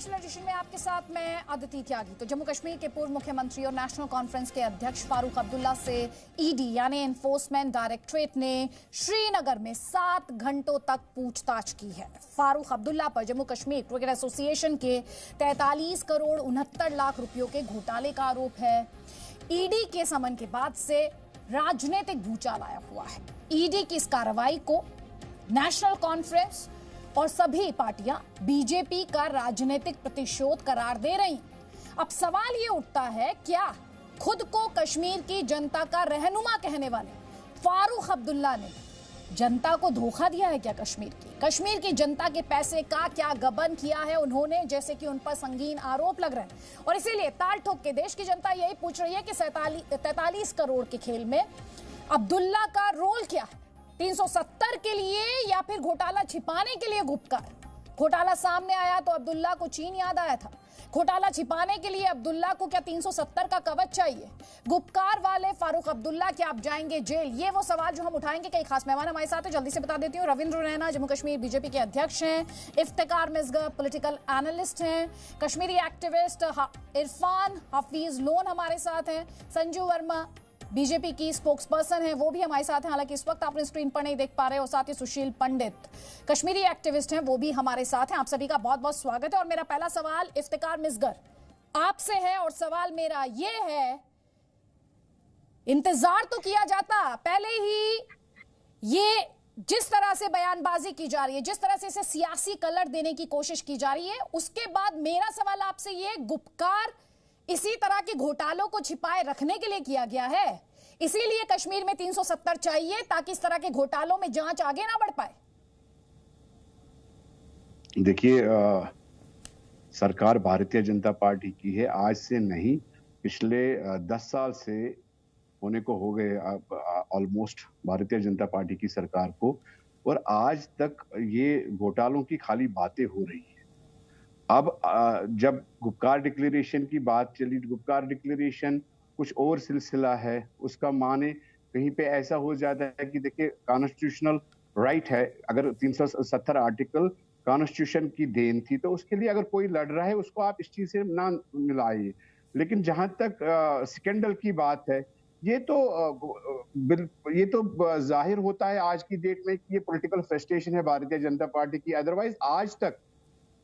Special edition में आपके साथ मैं अदिति त्यागी। तो जम्मू कश्मीर के पूर्व मुख्यमंत्री और नेशनल कॉन्फ्रेंस के अध्यक्ष फारूक अब्दुल्ला से ईडी यानी एनफोर्समेंट डायरेक्टरेट ने श्रीनगर में 7 घंटों तक पूछताछ की है। फारूक अब्दुल्ला पर जम्मू कश्मीर क्रिकेट एसोसिएशन के 43 करोड़ 69 लाख रुपयों के घोटाले का आरोप है। ईडी के समन के बाद से राजनीतिक भूचाल आया हुआ है। ईडी की इस कार्रवाई को नेशनल कॉन्फ्रेंस और सभी पार्टियां बीजेपी का राजनीतिक प्रतिशोध करार दे रही। अब सवाल ये उठता है, क्या खुद को कश्मीर की जनता का रहनुमा कहने वाले फारूक अब्दुल्ला ने जनता को धोखा दिया है क्या? कश्मीर की जनता के पैसे का क्या गबन किया है उन्होंने, जैसे कि उन पर संगीन आरोप लग रहे हैं। और इसीलिए ताल ठोक के देश की जनता यही पूछ रही है कि 43 करोड़ के खेल में अब्दुल्ला का रोल क्या है? 370 के लिए या फिर घोटाला छिपाने के लिए गुपकार? घोटाला सामने आया तो अब्दुल्ला को चीन याद आया था। घोटाला छिपाने के लिए अब्दुल्ला को क्या 370 का कवच चाहिए? गुपकार वाले फारूक अब्दुल्ला क्या आप जाएंगे जेल? ये वो सवाल जो हम उठाएंगे। कई खास मेहमान हमारे साथ हैं, जल्दी से बता देती हूँ। रविंद्र रैना जम्मू कश्मीर बीजेपी के अध्यक्ष हैं। इफ्तिकार मिसगर पॉलिटिकल एनालिस्ट हैं। कश्मीरी एक्टिविस्ट इरफान हफीज लोन हमारे साथ हैं। संजू वर्मा बीजेपी की स्पोक्सपर्सन है, वो भी हमारे साथ हैं, हालांकि इस वक्त आप स्क्रीन पर नहीं देख पा रहे। और साथ ही सुशील पंडित कश्मीरी एक्टिविस्ट हैं, वो भी हमारे साथ हैं। आप सभी का बहुत बहुत स्वागत है। और मेरा पहला सवाल इफ्तिकार मिसगर आपसे है, और सवाल मेरा ये है, इंतजार तो किया जाता पहले ही, ये जिस तरह से बयानबाजी की जा रही है, जिस तरह से इसे सियासी कलर देने की कोशिश की जा रही है, उसके बाद मेरा सवाल आपसे ये, गुपकार इसी तरह के घोटालों को छिपाए रखने के लिए किया गया है? इसीलिए कश्मीर में 370 चाहिए ताकि इस तरह के घोटालों में जांच आगे ना बढ़ पाए? देखिए, सरकार भारतीय जनता पार्टी की है, आज से नहीं, पिछले 10 साल से होने को हो गए ऑलमोस्ट भारतीय जनता पार्टी की सरकार को, और आज तक ये घोटालों की खाली बातें हो रही है। अब जब गुपकार डिक्लेरेशन की बात चली, गुपकार डिक्लेरेशन कुछ और सिलसिला है, उसका माने कहीं पे ऐसा हो जाता है कि देखिए, कॉन्स्टिट्यूशनल राइट है, अगर 370 आर्टिकल कॉन्स्टिट्यूशन की देन थी, तो उसके लिए अगर कोई लड़ रहा है उसको आप इस चीज से ना मिलाइए। लेकिन जहां तक स्कैंडल की बात है, ये तो जाहिर होता है आज की डेट में कि ये पॉलिटिकल फ्रस्ट्रेशन है भारतीय जनता पार्टी की। अदरवाइज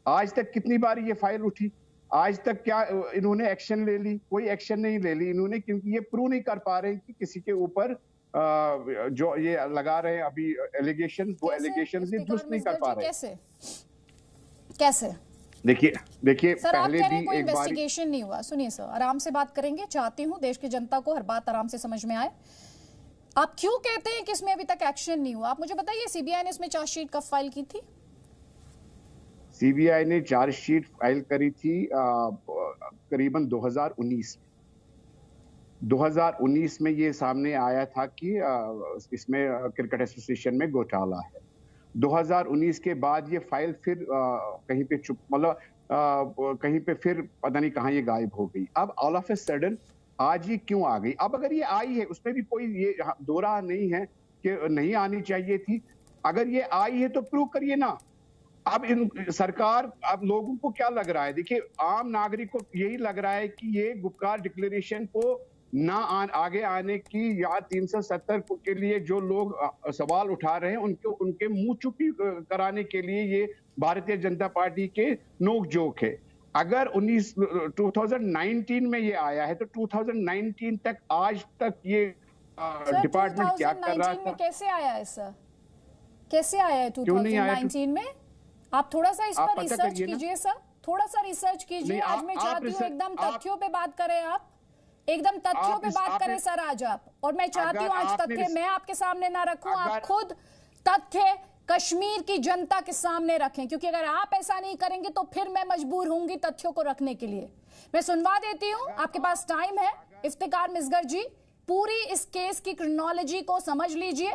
आज तक कितनी बार ये फाइल उठी? आज तक क्या इन्होंने एक्शन ले ली? कोई एक्शन नहीं ले ली इन्होंने, क्योंकि ये प्रूव नहीं कर पा रहे कि किसी के ऊपर जो ये लगा रहे हैं अभी एलिगेशन, वो एलिगेशन ये दुरुस्त नहीं कर पा रहे। कैसे? देखिए सर, पहले आप कह रहे भी कोई एक बार इन्वेस्टिगेशन नहीं हुआ। सुनिए सर, आराम से बात करेंगे, चाहती हूँ देश की जनता को हर बात आराम से समझ में आए। आप क्यों कहते हैं कि इसमें अभी तक एक्शन नहीं हुआ? आप मुझे बताइए, सीबीआई ने इसमें चार्जशीट कब फाइल की थी? सीबीआई ने चार्जशीट फाइल करी थी करीबन 2019 में ये सामने आया था कि इसमें क्रिकेट एसोसिएशन में घोटाला है। 2019 के बाद ये फाइल फिर कहीं पे कहीं पे फिर पता नहीं कहाँ ये गायब हो गई। अब ऑल ऑफ ए सडन आज ये क्यों आ गई? अब अगर ये आई है, उसमें भी कोई ये दो राह नहीं है कि नहीं आनी चाहिए थी। अगर ये आई है तो प्रूव करिए ना। अब सरकार, अब लोगों को क्या लग रहा है? देखिए, आम नागरिक को यही लग रहा है कि ये गुपकार डिक्लेरेशन को ना आगे आने की, या 370 के लिए जो लोग सवाल उठा रहे हैं उनके मुंह चुपी कराने के लिए ये भारतीय जनता पार्टी के नोक जोक है। अगर 2019 में ये आया है तो 2019 तक, आज तक ये डिपार्टमेंट क्या कर रहा था? कैसे आया है सर? कैसे आया है 2019 में? आप थोड़ा सा इस पर रिसर्च कीजिए सर, थोड़ा सा रिसर्च कीजिए। आज मैं चाहती हूँ एकदम तथ्यों पे बात करें, आप एकदम तथ्यों पे बात करें सर आज आप। और मैं चाहती हूँ आज तथ्य मैं आपके सामने ना रखूं, आप खुद तथ्य कश्मीर की जनता के सामने रखें, क्योंकि अगर आप ऐसा नहीं करेंगे तो फिर मैं मजबूर होंगी तथ्यों को रखने के लिए। मैं सुनवा देती हूँ, आपके पास टाइम है। इफ्तिकार मिसगर जी, पूरी इस केस की क्रोनोलॉजी को समझ लीजिए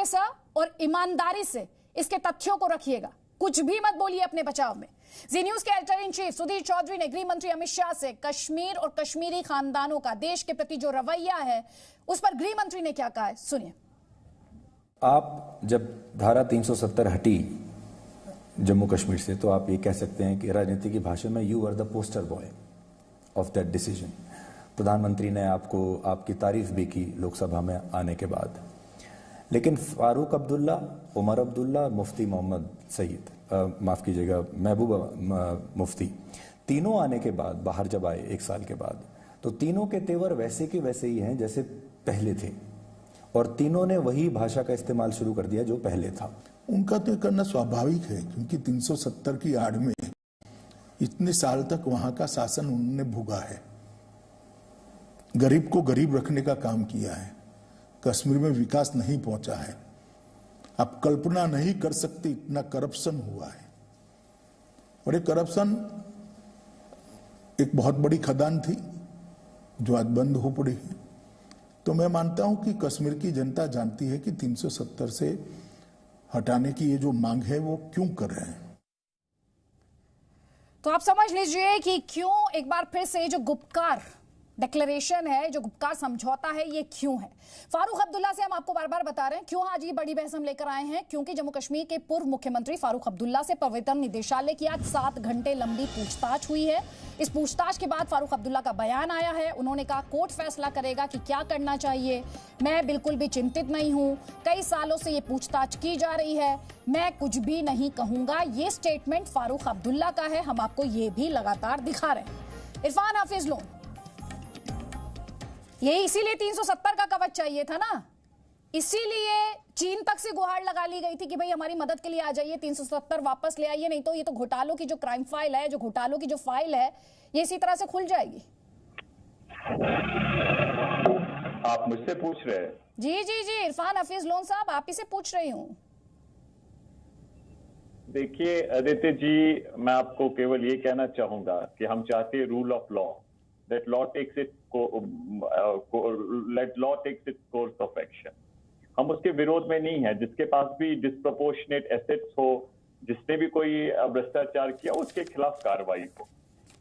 सर, और ईमानदारी से इसके तथ्यों को रखिएगा, कुछ भी मत बोलिए अपने बचाव में। जी न्यूज के editor in chief Sudhir Chaudhary ने गृह मंत्री अमित शाह से कश्मीर और कश्मीरी खानदानों का देश के प्रति जो रवैया है, उस पर गृह मंत्री ने क्या कहा है, सुनिए। आप जब धारा 370 हटी जम्मू कश्मीर से, तो आप ये कह सकते हैं कि राजनीति की भाषा में you are the poster boy of that decision. प्रधानमंत्री ने आपकी तारीफ भी की लोकसभा में आने के बाद, लेकिन फारूक अब्दुल्ला, उमर अब्दुल्ला, मुफ्ती मोहम्मद सईद, माफ़ कीजिएगा महबूबा मुफ्ती, तीनों आने के बाद बाहर जब आए 1 साल के बाद, तो तीनों के तेवर वैसे के वैसे ही हैं जैसे पहले थे, और तीनों ने वही भाषा का इस्तेमाल शुरू कर दिया जो पहले था। उनका तो करना स्वाभाविक है, क्योंकि 370 की आड़ में इतने साल तक वहां का शासन उन्होंने भोगा है, गरीब को गरीब रखने का काम किया है, कश्मीर में विकास नहीं पहुंचा है। आप कल्पना नहीं कर सकते इतना करप्शन हुआ है, और ये करप्शन एक बहुत बड़ी खदान थी जो आज बंद हो पड़ी है। तो मैं मानता हूं कि कश्मीर की जनता जानती है कि 370 से हटाने की ये जो मांग है वो क्यों कर रहे हैं। तो आप समझ लीजिए कि क्यों एक बार फिर से जो गुपकार डिक्लेरेशन है, जो गुपकार समझौता है, ये क्यों है। फारूक अब्दुल्ला से हम आपको बार बार बता रहे हैं क्यों आज ये बड़ी बहस हम लेकर आए हैं, क्योंकि जम्मू कश्मीर के पूर्व मुख्यमंत्री फारूक अब्दुल्ला से प्रवर्तन निदेशालय की आज 7 घंटे लंबी पूछताछ हुई है। इस पूछताछ के बाद फारूक अब्दुल्ला का बयान आया है। उन्होंने कहा कोर्ट फैसला करेगा कि क्या करना चाहिए। मैं बिल्कुल भी चिंतित नहीं हूं, कई सालों से ये पूछताछ की जा रही है, मैं कुछ भी नहीं कहूंगा। ये स्टेटमेंट फारूक अब्दुल्ला का है, हम आपको ये भी लगातार दिखा रहे हैं। इरफान हाफिज लोन, ये इसीलिए 370 का कवच चाहिए था ना, इसीलिए चीन तक से गुहार लगा ली गई थी कि भाई हमारी मदद के लिए आ जाइए, 370 वापस ले आइए, नहीं तो ये तो घोटालों की जो क्राइम फाइल है, जो घोटालों की जो फाइल है, ये इसी तरह से खुल जाएगी। आप मुझसे पूछ रहे हैं? जी जी जी, इरफान हफीज लोन साहब, आप ही से पूछ रही हूँ। देखिए आदित्य जी, मैं आपको केवल ये कहना चाहूंगा कि हम चाहते हैं rule of law, that law takes its let law takes its course of action। हम उसके विरोध में नहीं है। जिसके पास भी डिस्प्रोपोर्शनेट एसेट्स हो, जिसने भी कोई भ्रष्टाचार किया, उसके खिलाफ कार्रवाई हो।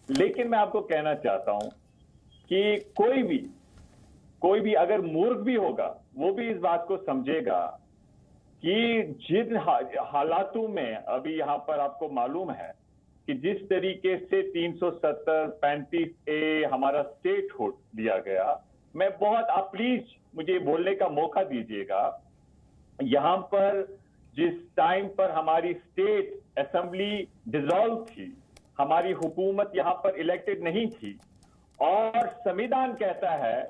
लेकिन मैं आपको कहना चाहता हूं कि कोई भी अगर मूर्ख भी होगा, वो भी इस बात को समझेगा कि जिन हालातों में अभी यहां पर आपको मालूम है कि जिस तरीके से 370 35A हमारा स्टेटहुड दिया गया, मैं बहुत आप प्लीज मुझे बोलने का मौका दीजिएगा। यहां पर जिस टाइम पर हमारी स्टेट असेंबली डिसॉल्व थी, हमारी हुकूमत यहां पर इलेक्टेड नहीं थी, और संविधान कहता है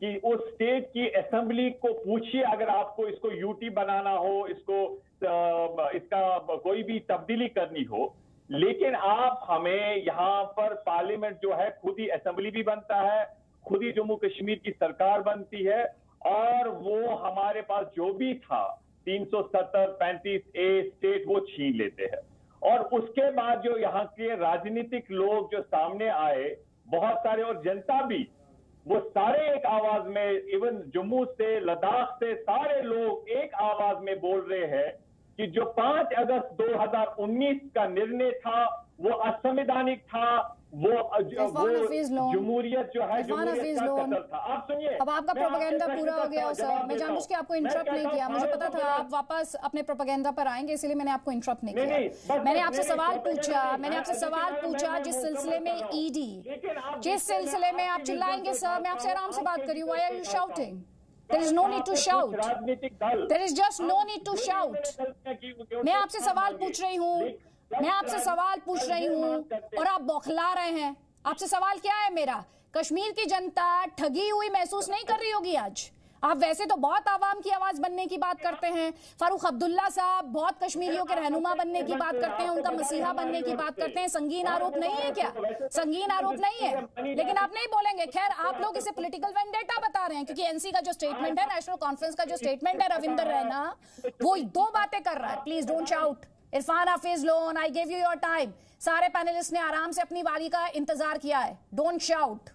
कि उस स्टेट की असेंबली को पूछिए अगर आपको इसको यूटी बनाना हो, इसका कोई भी तब्दीली करनी हो। लेकिन आप हमें यहाँ पर पार्लियामेंट जो है खुद ही असेंबली भी बनता है, खुद ही जम्मू कश्मीर की सरकार बनती है, और वो हमारे पास जो भी था 370 35A स्टेट वो छीन लेते हैं। और उसके बाद जो यहाँ के राजनीतिक लोग जो सामने आए बहुत सारे, और जनता भी, वो सारे एक आवाज में, इवन जम्मू से लद्दाख से सारे लोग एक आवाज में बोल रहे हैं कि जो 5 अगस्त 2019 का निर्णय था वो असंवैधानिक था, वो जमहूरियत जो है, जमहूरियत का कत्ल था। आप सुनिए, अब आपका प्रोपेगेंडा पूरा हो गया सर, मैं जानबूझ के आपको इंटरप्ट नहीं किया, मुझे पता था आप वापस अपने प्रोपेगेंडा पर आएंगे, इसलिए मैंने आपको इंटरप्ट नहीं किया। मैंने आपसे सवाल पूछा जिस सिलसिले में ईडी, जिस सिलसिले में आप चिल्लाएंगे सर, मैं आपसे आराम से बात करी, why are you shouting? There is no need to shout. There is just no need to shout. मैं आपसे सवाल पूछ रही हूँ और आप बौखला रहे हैं। आपसे सवाल क्या है मेरा? कश्मीर की जनता ठगी हुई महसूस नहीं कर रही होगी आज? आप वैसे तो बहुत आवाम की आवाज बनने की बात करते हैं, फारूक अब्दुल्ला साहब बहुत कश्मीरियों के रहनुमा बनने की बात करते हैं, उनका मसीहा बनने की बात करते हैं। संगीन आरोप नहीं है क्या? संगीन आरोप नहीं है, लेकिन आप नहीं बोलेंगे। खैर, आप लोग इसे पॉलिटिकल वेंडेटा बता रहे हैं, क्योंकि एनसी का जो स्टेटमेंट है, नेशनल कॉन्फ्रेंस का जो स्टेटमेंट है, रविंदर रैना वो 2 बातें कर रहा है। Please don't shout. Irfan Hafiz Lone, I give you your time. सारे पैनलिस्ट ने आराम से अपनी बारी का इंतजार किया है, don't shout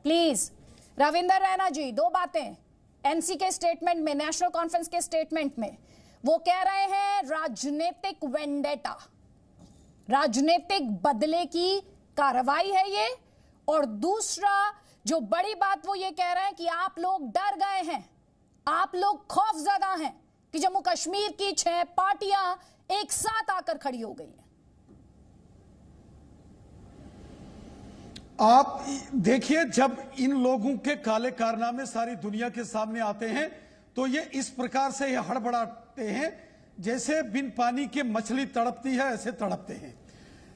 please. Ravinder Raina ji, 2 बातें एनसी के स्टेटमेंट में, नेशनल कॉन्फ्रेंस के स्टेटमेंट में वो कह रहे हैं राजनीतिक वेंडेटा, राजनीतिक बदले की कार्रवाई है ये। और दूसरा जो बड़ी बात वो ये कह रहे हैं कि आप लोग डर गए हैं, आप लोग खौफजदा हैं कि जम्मू कश्मीर की 6 पार्टियां एक साथ आकर खड़ी हो गई हैं। आप देखिए, जब इन लोगों के काले कारनामे सारी दुनिया के सामने आते हैं तो ये इस प्रकार से ये हड़बड़ाते हैं जैसे बिन पानी के मछली तड़पती है, ऐसे तड़पते हैं।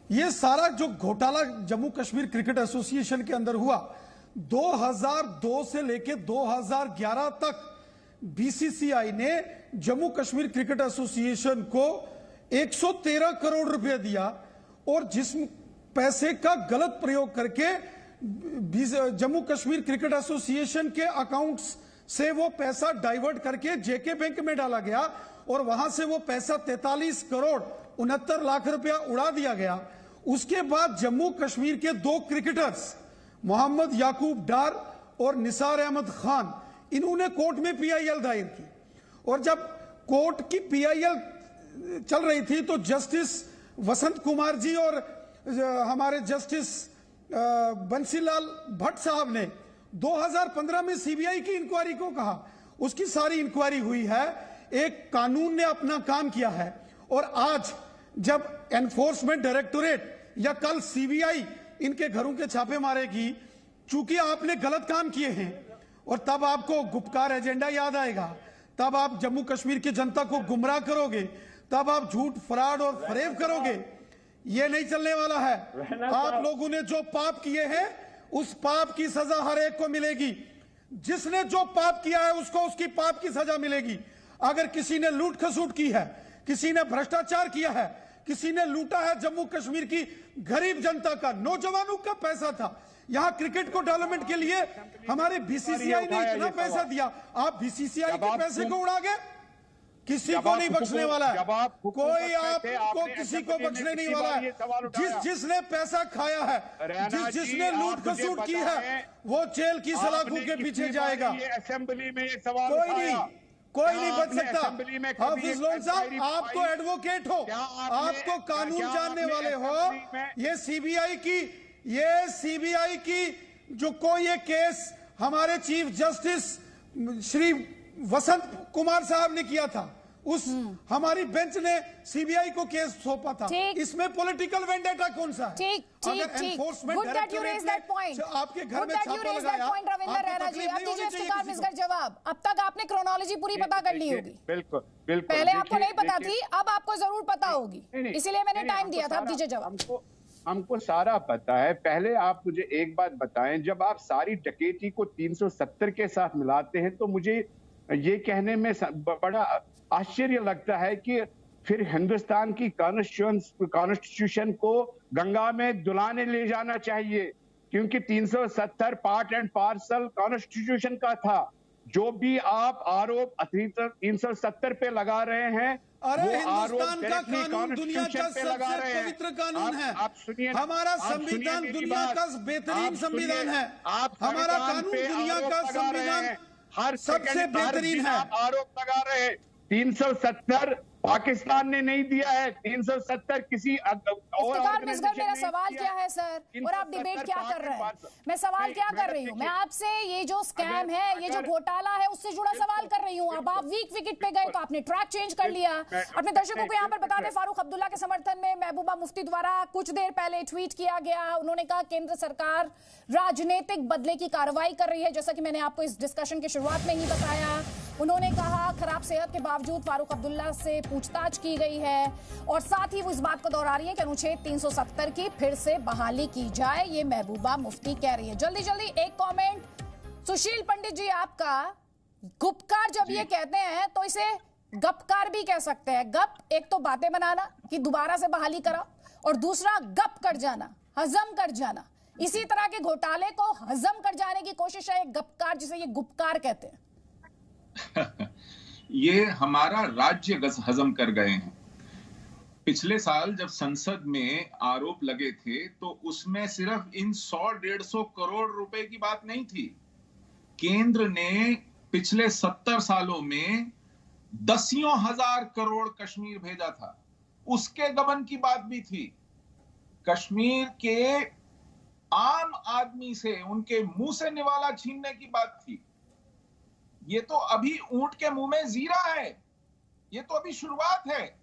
ये सारा जो घोटाला जम्मू कश्मीर क्रिकेट एसोसिएशन के अंदर हुआ, 2002 से लेकर 2011 तक बीसीसीआई ने जम्मू कश्मीर क्रिकेट एसोसिएशन को 113 करोड़ रुपए दिया और जिस पैसे का गलत प्रयोग करके जम्मू कश्मीर क्रिकेट एसोसिएशन के अकाउंट्स से वो पैसा डाइवर्ट करके जेके बैंक में डाला गया और वहां से वो पैसा 43 करोड़ 69 लाख रुपया उड़ा दिया गया। उसके बाद जम्मू कश्मीर के 2 क्रिकेटर्स मोहम्मद याकूब डार और निसार अहमद खान, इन्होंने कोर्ट में पीआईएल दायर की और जब कोर्ट की पीआईएल चल रही थी तो जस्टिस वसंत कुमार जी और हमारे जस्टिस बंसीलाल भट्ट साहब ने 2015 में सीबीआई की इंक्वायरी को कहा। उसकी सारी इंक्वायरी हुई है, एक कानून ने अपना काम किया है और आज जब एनफोर्समेंट डायरेक्टोरेट या कल सीबीआई इनके घरों के छापे मारेगी, चूंकि आपने गलत काम किए हैं और तब आपको गुपकार एजेंडा याद आएगा, तब आप जम्मू कश्मीर की जनता को गुमराह करोगे, तब आप झूठ फ्रॉड और फरेब करोगे। ये नहीं चलने वाला है। आप लोगों ने जो पाप किए हैं उस पाप की सजा हर एक को मिलेगी। जिसने जो पाप किया है उसको उसकी पाप की सजा मिलेगी। अगर किसी ने लूट खसूट की है, किसी ने भ्रष्टाचार किया है, किसी ने लूटा है जम्मू कश्मीर की गरीब जनता का, नौजवानों का पैसा था, यहां क्रिकेट को डेवलपमेंट के लिए हमारे बीसीसीआई ने इतना पैसा दिया, आप बीसीसीआई के पैसे को उड़ा गए। किसी को नहीं बख्शने वाला है, कोई आपको किसी को बख्शने नहीं वाला है। जिसने पैसा खाया है, जिसने लूट खसूट की है, वो जेल की सलाखों के पीछे जाएगा। असेंबली में ये सवाल कोई नहीं बच सकता। हाफिज लोन साहब, आप तो एडवोकेट हो, आप तो कानून जानने वाले हो। ये सीबीआई की जो कोई ये केस हमारे चीफ जस्टिस श्री वसंत कुमार साहब ने किया था, उस हमारी बेंच ने सीबीआई को केस सौंपा था। इसमें पॉलिटिकल वेंडेटा कौन सा है? ठीक। Good that you raise that point. आपके घर में छापा लगाया, रविंदर रैना जी, अब दीजिए इफ्तिखार मिसगर जवाब। अब तक आपने क्रोनोलॉजी पूरी पता कर ली होगी। बिल्कुल। पहले आपको नहीं पता थी, अब आपको जरूर पता होगी, इसीलिए मैंने टाइम दिया था। अब दीजिए जवाब। हमको सारा पता है। पहले आप मुझे एक बात बताएं, जब आप सारी डकैती को 370 के साथ मिलाते हैं तो मुझे ये कहने में बड़ा आश्चर्य लगता है कि फिर हिंदुस्तान की कॉन्स्टिट्यूशन को गंगा में दुलाने ले जाना चाहिए, क्योंकि 370 पार्ट एंड पार्सल कॉन्स्टिट्यूशन का था। जो भी आप आरोप 370 पे लगा रहे हैं, अरे हिंदुस्तान का कानून दुनिया का सबसे पवित्र कानून है। आप सुनिए, हमारा संविधान दुनिया का बेहतरीन संविधान है। हमारा कानून दुनिया का संविधान हर सबसे बेहतरीन है। आप आरोप लगा रहे हैं। 370 पाकिस्तान ने नहीं दिया है, 370 किसी और मेरा सवाल क्या है सर, और आप डिबेट क्या कर रहे हैं? मैं सवाल क्या कर रही हूँ, मैं आपसे ये जो स्कैम है, ये जो घोटाला है, उससे जुड़ा सवाल कर रही हूँ। अब आप वीक विकेट पे गए तो आपने ट्रैक चेंज कर लिया। अपने दर्शकों को यहाँ पर बता दें, फारूक अब्दुल्ला के समर्थन में महबूबा मुफ्ती द्वारा कुछ देर पहले ट्वीट किया गया। उन्होंने कहा केंद्र सरकार राजनीतिक बदले की कार्रवाई कर रही है, जैसा कि मैंने आपको इस डिस्कशन की शुरुआत में ही बताया। उन्होंने कहा खराब सेहत के बावजूद फारूक अब्दुल्ला से पूछताछ की गई है और साथ ही वो इस बात को दोहरा रही है कि अनुच्छेद 370 की फिर से बहाली की जाए, ये महबूबा मुफ्ती कह रही है। जल्दी जल्दी एक कमेंट सुशील पंडित जी आपका। गुपकार जब ये कहते हैं तो इसे गपकार भी कह सकते हैं। गप एक तो बातें बनाना कि दोबारा से बहाली करा, और दूसरा गप कर जाना, हजम कर जाना। इसी तरह के घोटाले को हजम कर जाने की कोशिश है गपकार, जिसे ये गुपकार कहते हैं। ये हमारा राज्य हजम कर गए हैं। पिछले साल जब संसद में आरोप लगे थे तो उसमें सिर्फ इन 100-150 करोड़ रुपए की बात नहीं थी। केंद्र ने पिछले 70 सालों में दसियों हजार करोड़ कश्मीर भेजा था, उसके गबन की बात भी थी। कश्मीर के आम आदमी से, उनके मुंह से निवाला छीनने की बात थी। ये तो अभी ऊंट के मुंह में जीरा है, ये तो अभी शुरुआत है।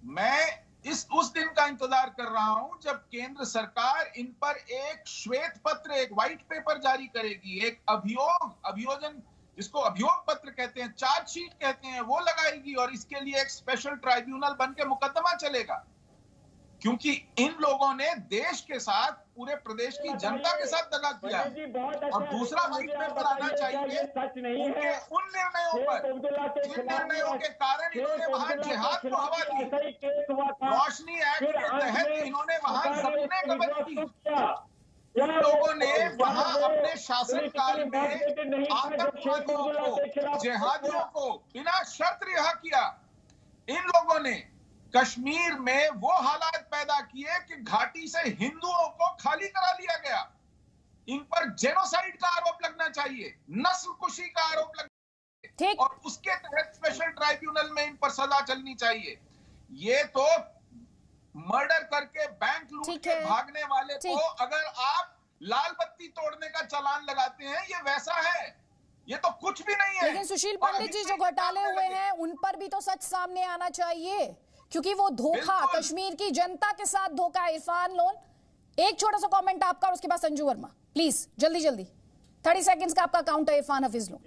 मैं उस दिन का इंतजार कर रहा हूं जब केंद्र सरकार इन पर एक श्वेत पत्र, एक व्हाइट पेपर जारी करेगी, एक अभियोजन जिसको अभियोग पत्र कहते हैं, चार्जशीट कहते हैं, वो लगाएगी और इसके लिए एक स्पेशल ट्राइब्यूनल बन के मुकदमा चलेगा। क्योंकि इन लोगों ने देश के साथ, पूरे प्रदेश की जनता के साथ दगा किया। और दूसरा व्हाइट पेपर आना चाहिए उनके उन निर्णयों पर, जिन निर्णयों के कारण इन्होंने वहां जिहाद को हवा दी। रोशनी एक्ट के तहत इन्होंने वहां जमीनें कब्ज की। इन लोगों ने वहां अपने शासनकाल में आतंकवादियों को, जिहादियों को बिना शर्त रिहा किया। इन लोगों ने कश्मीर में वो हालात पैदा किए कि घाटी से हिंदुओं को खाली करा लिया गया। इन पर जेनोसाइड का आरोप लगना चाहिए, नस्लकुशी का आरोप लगना चाहिए और उसके तहत स्पेशल ट्राइब्यूनल में इन पर सजा चलनी चाहिए। ये तो मर्डर करके बैंक लूट के भागने वाले को अगर आप लाल बत्ती तोड़ने का चालान लगाते हैं, ये वैसा है, ये तो कुछ भी नहीं है। लेकिन सुशील पंडित जी, जो घोटाले हुए हैं उन पर भी तो सच सामने आना चाहिए, क्योंकि वो धोखा, कश्मीर की जनता के साथ धोखा है। इरफान लोन, एक छोटा सा कमेंट आपका और उसके बाद संजू वर्मा, प्लीज जल्दी जल्दी, 30 सेकंड्स का आपका काउंटर। इरफान हफीज लोन।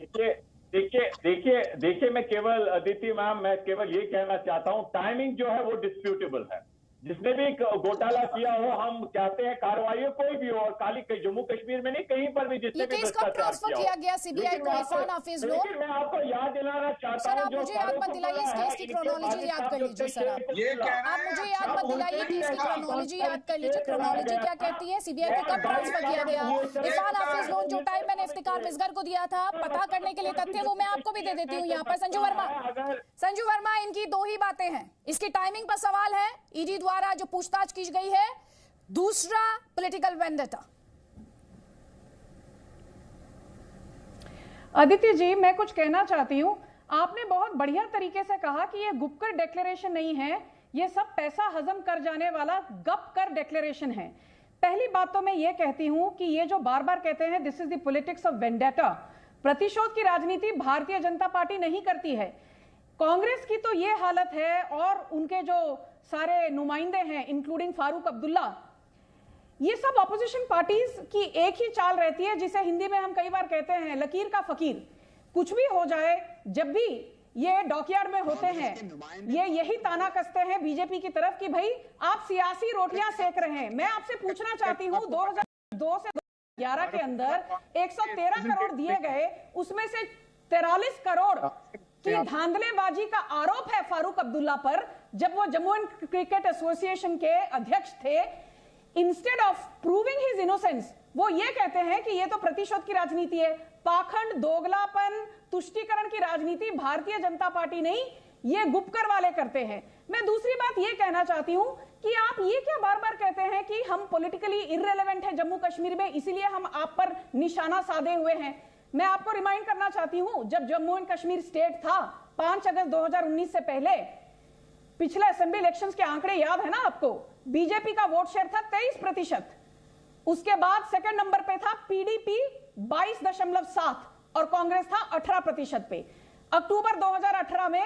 देखिए मैं केवल, अदिति मैम, मैं केवल ये कहना चाहता हूं, टाइमिंग जो है वो डिस्प्यूटेबल है। जिसने भी घोटाला किया हो, हम चाहते हैं कार्रवाई कोई भी हो, और खाली जम्मू कश्मीर में नहीं, कहीं पर भी जिसने भी भ्रष्टाचार किया गया सीबीआई को। इरफान हफीज लोन, मैं आपको याद दिलाना चाहता हूं, मुझे याद मत दिलाइए इस केस की क्रोनोलॉजी याद कर लीजिए सर। आप मुझे याद मत दिलाइए केस की क्रोनोलॉजी याद कर लीजिए। क्रोनोलॉजी क्या कहती है, सीबीआई को कब ट्रांसफर किया गया। इरफान हफीज लोन, जो टाइम मैंने इफ्तिकार मिसगर को दिया था पता करने के लिए तथ्य, वो मैं आपको भी दे देती हूँ यहाँ पर। संजू वर्मा, इनकी दो ही बातें हैं। इसकी टाइमिंग पर सवाल है, ईडी द्वारा जो पूछताछ की गई है, दूसरा पॉलिटिकल वेंडेटा। अदिति जी, मैं कुछ कहना चाहती हूं। आपने बहुत बढ़िया तरीके से कहा कि ये गुपकर डिक्लेरेशन नहीं है, ये सब पैसा हजम कर जाने वाला गप कर डिक्लेरेशन है। पहली बात तो मैं ये कहती हूं कि ये जो बार बार कहते हैं this is the politics of vendetta, प्रतिशोध की राजनीति भारतीय जनता पार्टी नहीं करती है। कांग्रेस की तो ये हालत है, और उनके जो सारे नुमाइंदे हैं इंक्लूडिंग फारूक अब्दुल्ला, ये सब ऑपोजिशन पार्टीज की एक ही चाल रहती है, जिसे हिंदी में हम कई बार कहते हैं लकीर का फकीर। कुछ भी हो जाए, जब भी ये डॉकयार्ड में होते हैं, ये यही ताना कसते हैं बीजेपी की तरफ कि भाई आप सियासी रोटियां सेक रहे हैं। मैं आपसे पूछना चाहती हूं, 2002 से 2011 के अंदर 113 करोड़ दिए गए, उसमें से 43 करोड़ की धांधलेबाजी का आरोप है फारूक अब्दुल्ला पर, जब वो जम्मू एंड क्रिकेट एसोसिएशन के अध्यक्ष थे। Instead of proving his innocence, वो ये कहते हैं कि ये तो प्रतिशोध की राजनीति है। पाखंड, दोगलापन, तुष्टीकरण की राजनीति भारतीय जनता पार्टी नहीं, ये गुपकर वाले करते हैं। मैं दूसरी बात ये कहना चाहती हूं कि आप ये क्या बार बार कहते हैं कि हम पॉलिटिकली इररिलेवेंट है जम्मू कश्मीर में, इसीलिए हम आप पर निशाना साधे हुए हैं। मैं आपको रिमाइंड करना चाहती हूं, जब जम्मू एंड कश्मीर स्टेट था 5 अगस्त 2019 से पहले, पिछले असेंबली इलेक्शंस के आंकड़े याद है ना आपको, बीजेपी का वोट शेयर था 23%, उसके बाद सेकंड नंबर पे था पीडीपी 22.7 और कांग्रेस था 18% पे। अक्टूबर 2018 में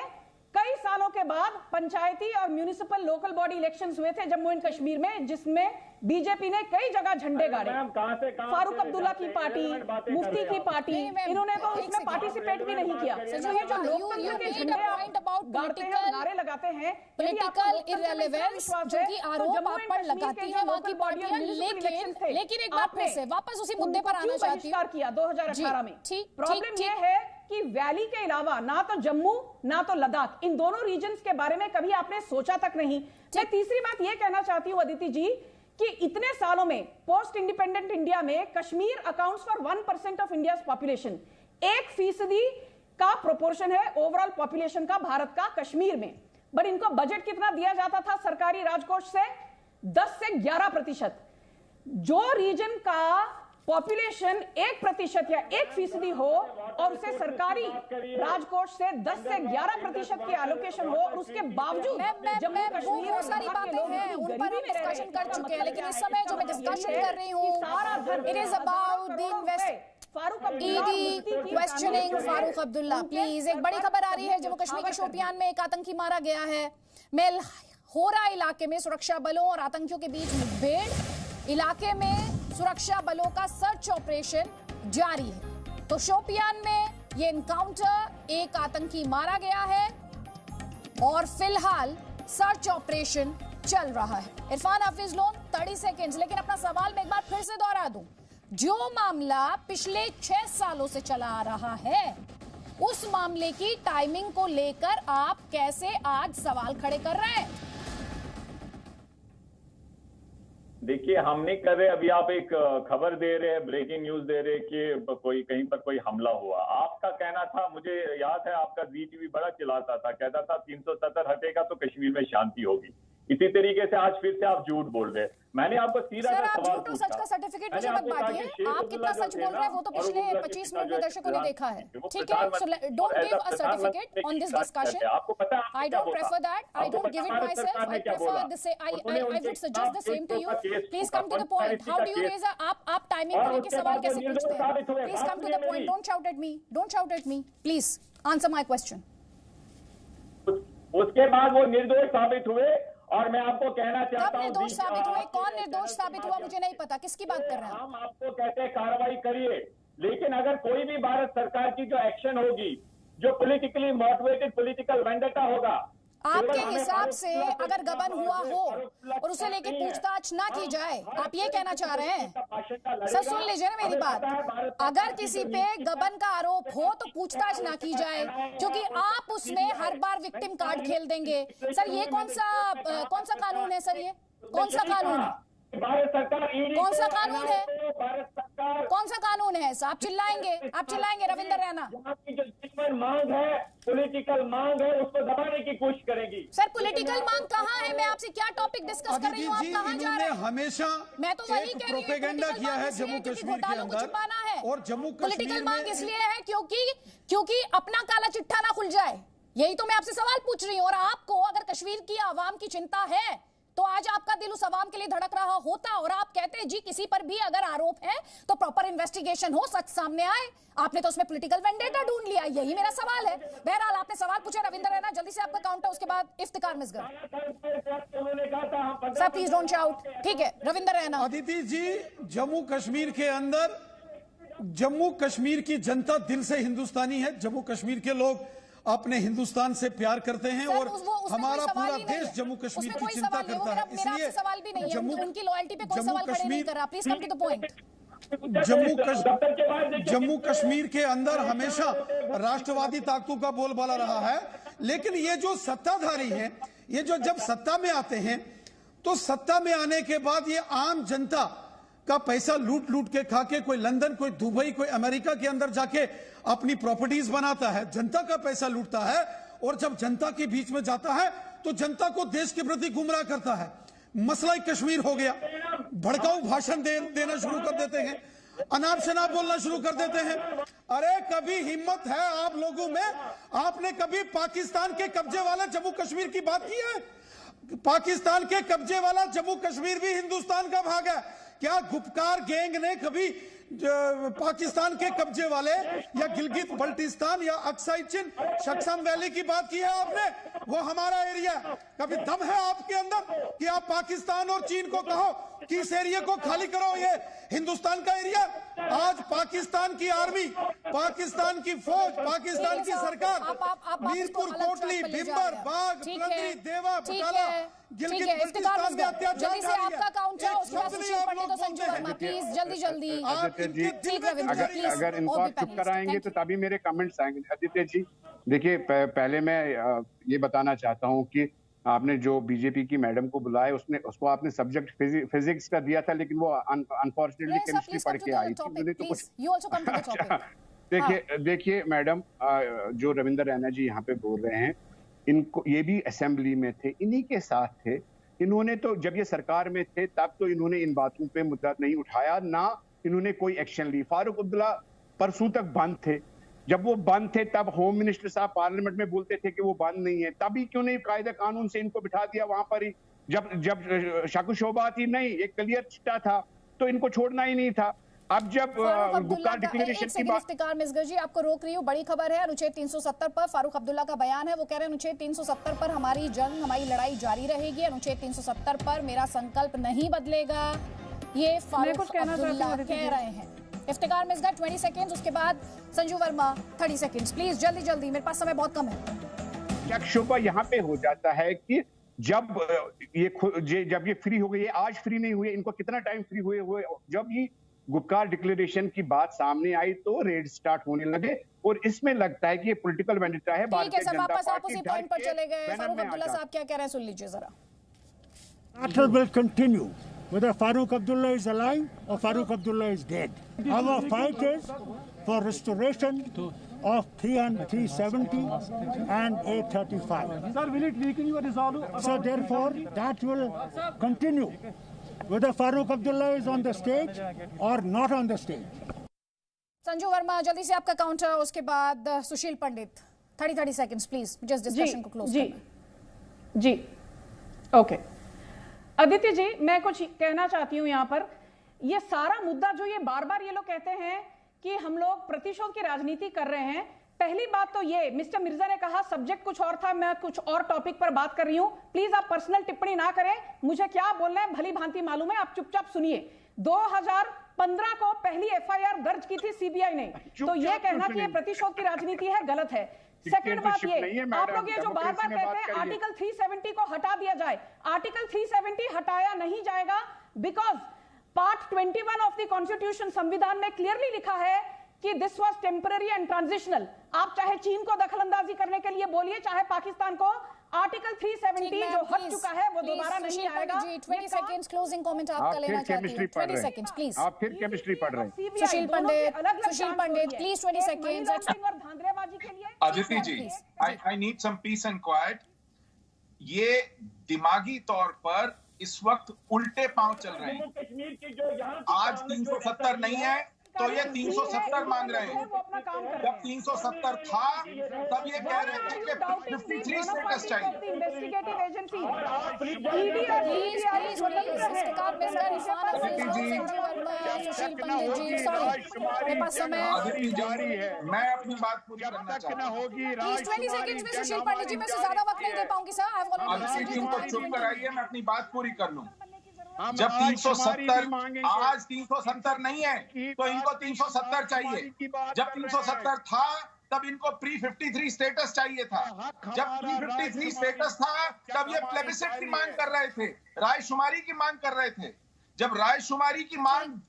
कई सालों के बाद पंचायती और म्युनिसिपल लोकल बॉडी इलेक्शंस हुए थे जम्मू एंड कश्मीर में, जिसमें बीजेपी ने कई जगह झंडे गाड़े। फारूक अब्दुल्ला की पार्टी, मुफ्ती की पार्टी, इन्होंने तो इसमें पार्टिसिपेट भी नहीं किया। नारे लगाते हैं पॉलिटिकल इररिलेवेंस, जो कि आरोप आप पर लगाती है वहां की पार्टियां, लेकिन एक बात में से वापस उसी मुद्दे पर आना चाहती हूं। किया 2018 में। प्रॉब्लम ये है कि वैली के अलावा ना तो जम्मू ना तो लद्दाख, इन दोनों रीजन्स के बारे में कभी आपने सोचा तक नहीं। मैं तीसरी बात यह कहना चाहती हूं अदिति जी कि इतने सालों में पोस्ट इंडिपेंडेंट इंडिया में Kashmir accounts for 1% of India population, 1% का प्रोपोर्शन है ओवरऑल पॉपुलेशन का भारत का कश्मीर में। बट इनको बजट कितना दिया जाता था सरकारी राजकोष से? 10 से 11%। जो रीजन का पॉपुलेशन 1% या 1% हो और उसे सरकारी राजकोष से 10 से 11% की एलोकेशन हो, और उसके बावजूद जम्मू कश्मीर बहुत सारी बातें हैं उन पर हम डिस्कशन कर चुके हैं, लेकिन इस समय जो मैं डिस्कशन कर रही हूँ, it is about the invest ED questioning Farooq Abdullah. Please, एक बड़ी खबर आ रही है, जम्मू कश्मीर के शोपियान में एक आतंकी मारा गया है। मैं होरा इलाके में सुरक्षा बलों और आतंकियों के बीच मुठभेड़, इलाके में सुरक्षा बलों का सर्च ऑपरेशन जारी है। तो शोपियान में ये एनकाउंटर, एक आतंकी मारा गया है और फिलहाल सर्च ऑपरेशन चल रहा है। इरफान हाफिज लोन 30 सेकेंड्स, लेकिन अपना सवाल मैं एक बार फिर से दोहरा दूं। जो मामला पिछले 6 सालों से चला आ रहा है, उस मामले की टाइमिंग को लेकर आप कैसे आज सवाल खड़े कर रहे हैं? देखिए, हम नहीं कर रहे। अभी आप एक खबर दे रहे हैं, ब्रेकिंग न्यूज दे रहे हैं कि कोई कहीं पर कोई हमला हुआ। आपका कहना था, मुझे याद है, आपका जी टीवी बड़ा चिल्लाता था, कहता था 370 हटेगा तो कश्मीर में शांति होगी। इसी तरीके से आज फिर से आप झूठ बोल रहे हैं। मैंने आपको सीधा सवाल पूछा। सच का सर्टिफिकेट मुझे मत बांटिए। आप कितना सच बोल रहे हैं वो तो पिछले 25 मिनट में दर्शकों ने देखा है। ठीक है, so don't give a certificate on this discussion. आपको पता है, I don't prefer that. I don't give it myself. I prefer this. I would suggest the same to you. Please come to the point. How do you raise आप timing को लेकर सवाल कैसे पूछते हैं? Please come to the point. Don't shout at me. Don't shout at me. Please answer my question. उसके बाद वो निर्दोष साबित हुए और मैं आपको कहना चाहता हूं, निर्दोष साबित हुए? कौन निर्दोष साबित हुआ मुझे नहीं पता। किसकी बात कर रहे हैं? हम आपको कहते हैं कार्रवाई करिए, लेकिन अगर कोई भी भारत सरकार की जो एक्शन होगी, जो पॉलिटिकली मोटिवेटेड पॉलिटिकल वेंडेटा होगा, आपके हिसाब से अगर गबन हुआ हो और उसे लेके पूछताछ ना की जाए, आप ये कहना चाह रहे हैं? सर सुन लीजिए ना मेरी बात। अगर किसी पे गबन का आरोप हो तो पूछताछ ना की जाए, क्योंकि आप उसमें हर बार विक्टिम कार्ड खेल देंगे। सर ये कौन सा कानून है? सर ये कौन सा कानून है? भारत सरकार कौन सा कानून है? भारत सरकार कौन सा कानून है? आप चिल्लाएंगे रविंदर रैना। की जो जेन्युइन मांग है, पॉलिटिकल मांग है, उसको दबाने की कोशिश करेगी। सर पॉलिटिकल मांग कहाँ है? मैं आपसे क्या टॉपिक डिस्कस कर रही हूँ, आप कहाँ जा रहे हैं? हमेशा मैं तो वही कह रही हूँ, प्रोपेगेंडा किया है जम्मू कश्मीर के अंदर, और जम्मू पॉलिटिकल मांग इसलिए है क्योंकि अपना काला चिट्ठा ना खुल जाए। यही तो मैं आपसे सवाल पूछ रही हूँ। और आपको अगर कश्मीर की आवाम की चिंता है तो आज आपका दिल उस आवाम के लिए धड़क रहा होता, और आप कहते हैं जी किसी पर भी अगर आरोप है तो प्रॉपर इन्वेस्टिगेशन हो, सच सामने आए। आपने तो उसमें पॉलिटिकल वेंडेटा ढूंढ लिया। यही मेरा सवाल है। बहरहाल आपने सवाल पूछा। रविंदर रैना, जल्दी से आपका काउंटर, उसके बाद Iftikhar Misgar. Sir please don't shout. ठीक है, रविंदर रैना। अदिति जी, जम्मू कश्मीर के अंदर, जम्मू कश्मीर की जनता दिल से हिंदुस्तानी है। जम्मू कश्मीर के लोग अपने हिंदुस्तान से प्यार करते हैं और हमारा पूरा देश जम्मू कश्मीर की चिंता करता है। इसलिए सवाल भी नहीं है, उनकी लॉयल्टी पे कोई सवाल खड़े नहीं कर रहा। Please come to the point. Jammu Kashmir के अंदर हमेशा राष्ट्रवादी ताकतों का बोलबाला रहा है, लेकिन ये जो सत्ताधारी हैं, ये जो जब सत्ता में आते हैं तो सत्ता में आने के बाद ये आम जनता का पैसा लूट लूट के खा के, कोई लंदन, कोई दुबई, कोई अमेरिका के अंदर जाके अपनी प्रॉपर्टीज बनाता है, जनता का पैसा लूटता है, और जब जनता के बीच में जाता है तो जनता को देश के प्रति गुमराह करता है। मसला कश्मीर हो गया, भड़काऊ भाषण देना शुरू कर देते हैं, अनाप शनाप बोलना शुरू कर देते हैं। अरे कभी हिम्मत है आप लोगों में? आपने कभी पाकिस्तान के कब्जे वाला जम्मू कश्मीर की बात की है? पाकिस्तान के कब्जे वाला जम्मू कश्मीर भी हिंदुस्तान का भाग है क्या? गुपकार गैंग ने कभी पाकिस्तान के कब्जे वाले या गिलगित बल्टिस्तान या अक्साई चिन शक्सन वैली की बात की है आपने? वो हमारा एरिया। कभी दम है आपके अंदर कि आप पाकिस्तान और चीन को कहो कि इस एरिया को खाली करो, ये हिंदुस्तान का एरिया? आज पाकिस्तान की आर्मी, पाकिस्तान की फौज, पाकिस्तान की सरकार मीरपुर, कोटली, बिम्बर, बाग, पलंदरी, देवा, बटाला, गिलगित बल्टिस्तान में अत्याचार जल्दी से आपका काउंटर, उसके बाद सुशील पंडित और संजू वर्मा, प्लीज जल्दी। अगर इनको आप चुप कराएंगे तो तभी मेरे कमेंट्स आएंगे। आदित्य जी देखिए, पहले मैं ये बताना चाहता हूँ कि आपने जो बीजेपी की मैडम को बुलाया, उसको आपने सब्जेक्ट फिजिक्स का दिया था, लेकिन वो अनफॉर्चुनेटली केमिस्ट्री पढ़ के आई थी। मुझे तो कुछ देखिए मैडम, जो रविंदर रैना जी यहाँ पे बोल रहे हैं, इनको ये भी असेंबली में थे, इन्हीं के साथ थे। इन्होंने तो जब ये सरकार में थे तब तो इन्होंने इन बातों पे मुद्दा नहीं उठाया, ना इन्होंने कोई एक्शन ली। फारूक अब्दुल्ला परसों तक बंद थे। जब वो बंद थे तब होम मिनिस्टर साहब पार्लियामेंट में बोलते थे कि वो बंद नहीं है, तभी क्यों नहीं कायदे कानून से इनको बिठा दिया वहां पर ही? जब शाकू शोबा थी, नहीं, एक क्लियर चिट्ठा था तो इनको छोड़ना ही नहीं था। अब जब गुप्कार डिक्लेरेशन की बात, इफ्तिकार मिसगर जी आपको रोक रही हूँ, बड़ी खबर है अनुच्छेद 370 पर फारूक अब्दुल्ला का बयान है। वो कह रहे हैं अनुच्छेद 370 पर हमारी जंग, हमारी लड़ाई जारी रहेगी, अनुच्छेद 370 पर मेरा संकल्प नहीं बदलेगा, ये फारूक अब्दुल्ला कह रहे हैं। इफ्तिकार मिसगर 20 सेकेंड, उसके बाद संजू वर्मा 30 सेकेंड, प्लीज जल्दी जल्दी, मेरे पास समय बहुत कम है। शुभा यहाँ पे हो जाता है कि जब ये फ्री हो गई, आज फ्री नहीं हुए, इनको कितना टाइम फ्री हुए, जब ये गुप्कार डिक्लेरेशन की बात सामने आई तो रेड स्टार्ट होने लगे, और इसमें लगता है कि ये पॉलिटिकल वेंडेटा है। ठीक है सर, वापस आप उसी पॉइंट पर चले गए। फारूक अब्दुल्ला साहब क्या कह रहे हैं, सुन लीजिए जरा। Battle will continue whether Farooq Abdullah is alive or Farooq Abdullah is dead. Our fight is for restoration of 370 and 835. Sir, will it weaken your resolve? So therefore, that will continue whether Farooq Abdullah is on the stage or not on the stage. Sanju Verma जल्दी से आपका counter, उसके बाद सुशील पंडित 30 seconds please, just discussion को close करना। जी okay Aditi जी, मैं कुछ कहना चाहती हूं यहाँ पर। ये सारा मुद्दा जो ये बार बार ये लोग कहते हैं कि हम लोग प्रतिशोध की राजनीति कर रहे हैं, पहली बात तो ये मिस्टर मिर्जा ने कहा सब्जेक्ट कुछ और था, मैं कुछ और टॉपिक पर बात कर रही हूं, प्लीज आप पर्सनल टिप्पणी ना करें, मुझे क्या बोलना है भली भांति मालूम है, आप चुपचाप सुनिए। 2015 को पहली एफआईआर दर्ज की थी सीबीआई ने, तो ये कहना कि ये प्रतिशोध की राजनीति है, गलत है। सेकंड बात ये, आप लोग ये जो बार बार कहते हैं आर्टिकल 370 को हटा दिया जाए, आर्टिकल 370 हटाया नहीं जाएगा, because part 21 of the constitution, संविधान में क्लियरली लिखा है कि this was temporary and transitional. आप चाहे चीन को दखलंदाजी करने के लिए बोलिए, चाहे पाकिस्तान को, आर्टिकल 370 जो हट चुका है वो दोबारा नहीं आएगा। 20 सेकंड्स क्लोजिंग कमेंट आपका लेना चाहती हूं, 20 सेकंड्स प्लीज। आप फिर केमिस्ट्री पढ़ रहे हैं। Sushil Pandit please 20 seconds. और धांधलेबाजी के लिए Aditi ji, I need some peace and quiet. ये दिमागी तौर पर इस वक्त उल्टे पांव चल रहे हैं। आज 370 नहीं है तो ये 370 मांग रहे हैं। जब 370 था तब ये कह रहे थे कि 53 स्टेटस चाहिए। इन्वेस्टिगेटिव एजेंसी जारी है। मैं अपनी बात पूरी करना चाहता हूं। 20 सेकंड्स में सुशील पंडित जी, मैं से ज्यादा वक्त नहीं दे पाऊंगी सर। इनको चुप कराइए, मैं अपनी बात पूरी कर लूं। जब 370 आज 370 नहीं है तो इनको 370 चाहिए। जब 370 था तब इनको प्री 53 स्टेटस चाहिए था। जब प्री 53 स्टेटस था तब ये प्लेबिसिट की मांग कर रहे थे, रायशुमारी की मांग कर रहे थे। जब रायशुमारी की मांग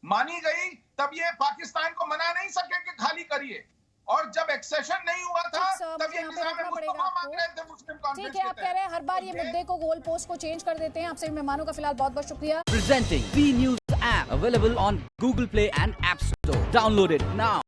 मानी गई तब ये पाकिस्तान को मना नहीं सके कि खाली करिए, और जब एक्सेशन नहीं हुआ था तब ये निज़ाम मुस्तफा मांग रहे थे मुस्लिम कॉन्फ्रेंस। ठीक है, आप कह रहे हैं हर बार ये मुद्दे को गोल पोस्ट को चेंज कर देते हैं। आपसे मेहमानों का फिलहाल बहुत बहुत शुक्रिया। Presenting B News app available on Google Play and App Store. Download it now.